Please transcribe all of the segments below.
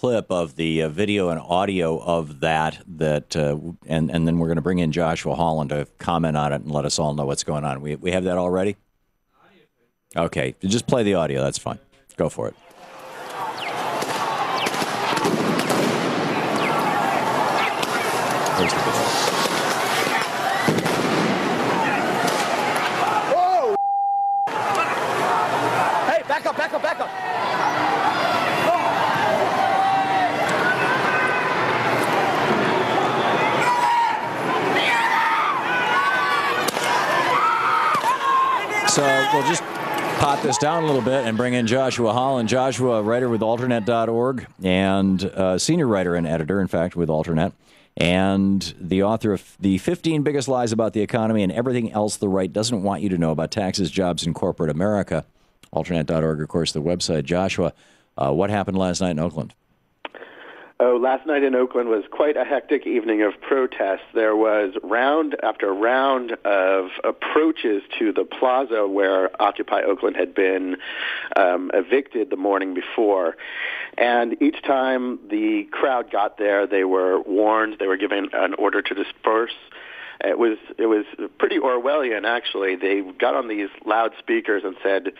clip of the video and audio of that, and then we're going to bring in Joshua Holland to comment on it and let us all know what's going on. We have that already? Okay, just play the audio. That's fine. Go for it. Here's the video. Whoa! Hey, back up, back up, back up. So we'll just pot this down a little bit and bring in Joshua Holland. Joshua, writer with Alternet.org and senior writer and editor, in fact, with Alternet, and the author of The 15 Biggest Lies About the Economy and Everything Else the Right Doesn't Want You to Know About Taxes, Jobs, and Corporate America. Alternet.org, of course, the website. Joshua, what happened last night in Oakland? Oh, last night in Oakland was quite a hectic evening of protests. There was round after round of approaches to the plaza where Occupy Oakland had been evicted the morning before. And each time the crowd got there, they were warned, they were given an order to disperse. It was pretty Orwellian, actually. They got on these loudspeakers and said,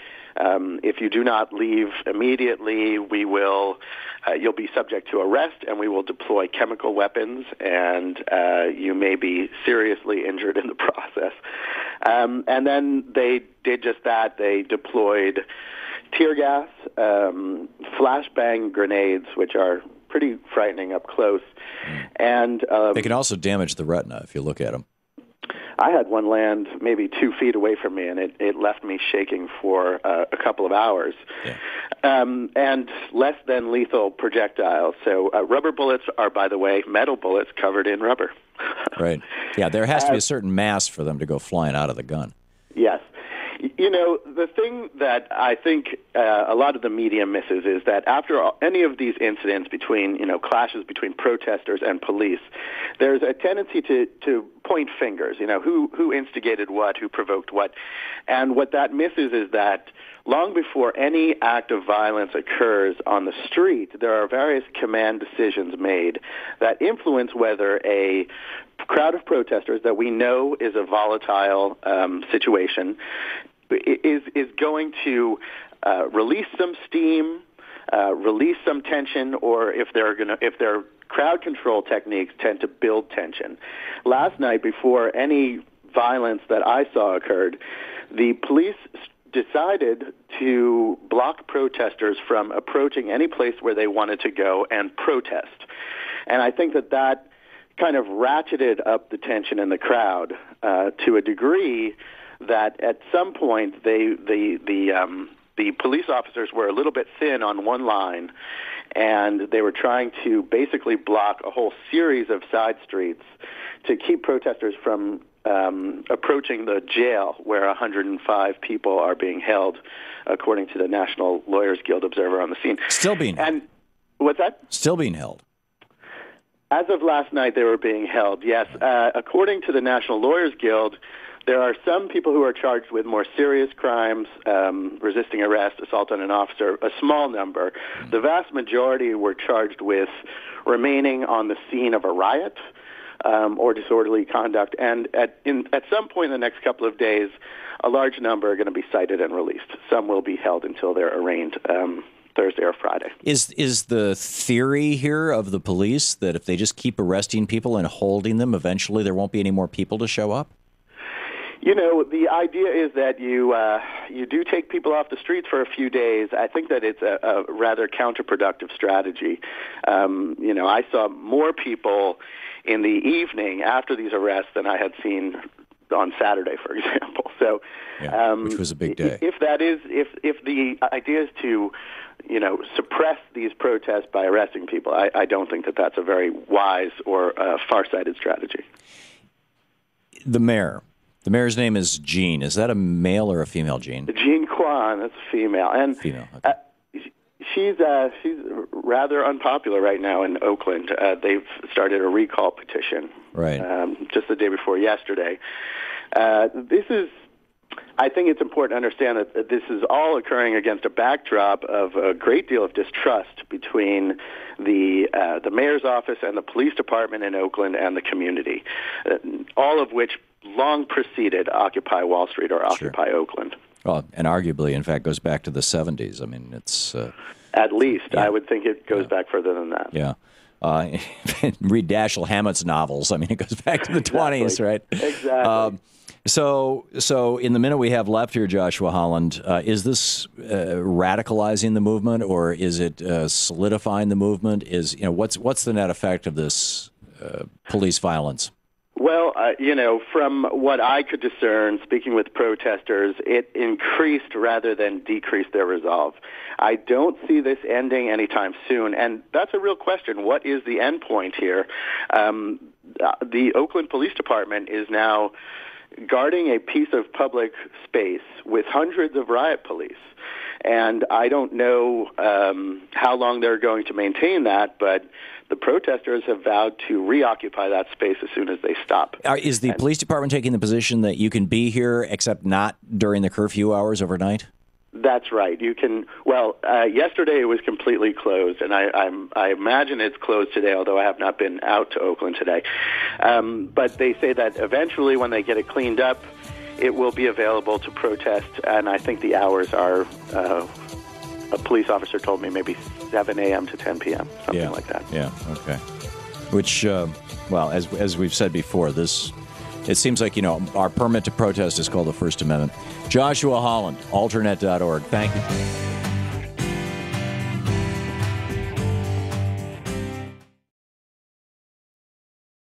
if you do not leave immediately, you'll be subject to arrest, and we will deploy chemical weapons, and you may be seriously injured in the process. And then they did just that. They deployed tear gas, flashbang grenades, which are pretty frightening up close. And they can also damage the retina if you look at them. I had one land maybe 2 feet away from me, and it left me shaking for a couple of hours. Yeah. And less than lethal projectiles. So rubber bullets are, by the way, metal bullets covered in rubber. Right. Yeah, there has to be a certain mass for them to go flying out of the gun. Yes. You know, the thing that I think a lot of the media misses is that after any of these incidents between, clashes between protesters and police, there's a tendency to point fingers, who instigated what, who provoked what. And what that misses is that long before any act of violence occurs on the street, there are various command decisions made that influence whether a crowd of protesters that we know is a volatile situation is going to release some steam, release some tension, or if their crowd control techniques tend to build tension. Last night, before any violence that I saw occurred, the police decided to block protesters from approaching any place where they wanted to go and protest. And I think that kind of ratcheted up the tension in the crowd to a degree that at some point the police officers were a little bit thin on one line, and they were trying to basically block a whole series of side streets to keep protesters from approaching the jail where 105 people are being held, according to the National Lawyers Guild observer on the scene. Still being held. And what's that? Still being held. As of last night, they were being held, yes. According to the National Lawyers Guild, there are some people who are charged with more serious crimes, resisting arrest, assault on an officer, a small number. The vast majority were charged with remaining on the scene of a riot or disorderly conduct. And at some point in the next couple of days, a large number are going to be cited and released. Some will be held until they're arraigned Thursday or Friday. Is the theory here of the police that if they just keep arresting people and holding them, eventually there won't be any more people to show up? The idea is that you do take people off the streets for a few days. I think that it's a rather counterproductive strategy. I saw more people in the evening after these arrests than I had seen on Saturday, for example. So, which was a big day. If the idea is to, suppress these protests by arresting people, I don't think that that's a very wise or far-sighted strategy. The mayor's name is Jean. Is that a male or a female, Jean? Jean Kwan, that's a female. And female. Okay. She's rather unpopular right now in Oakland. They've started a recall petition right. Just the day before yesterday. I think it's important to understand that this is all occurring against a backdrop of a great deal of distrust between the mayor's office and the police department in Oakland and the community, all of which long preceded Occupy Wall Street or Occupy Oakland. Well, and arguably, in fact, goes back to the 70s. I mean, it's... At least. Yeah. I would think it goes back further than that. Yeah. Read Dashiell Hammett's novels. I mean, it goes back to the 20s, right? Exactly. So in the minute we have left here, Joshua Holland, is this radicalizing the movement, or is it solidifying the movement? What's the net effect of this police violence? Well, from what I could discern, speaking with protesters, it increased rather than decreased their resolve. I don't see this ending anytime soon, and that's a real question. What is the end point here? The Oakland Police Department is now guarding a piece of public space with hundreds of riot police. And I don't know how long they're going to maintain that, but the protesters have vowed to reoccupy that space as soon as they stop. Is the police department taking the position that you can be here except not during the curfew hours overnight? That's right. You can. Well, yesterday it was completely closed, and I imagine it's closed today, although I have not been out to Oakland today. But they say that eventually when they get it cleaned up, it will be available to protest, and I think the hours are, a police officer told me, maybe 7 a.m. to 10 p.m., something like that. Yeah, okay. Which, well, as we've said before, it seems like, our permit to protest is called the First Amendment. Joshua Holland, Alternet.org. Thank you.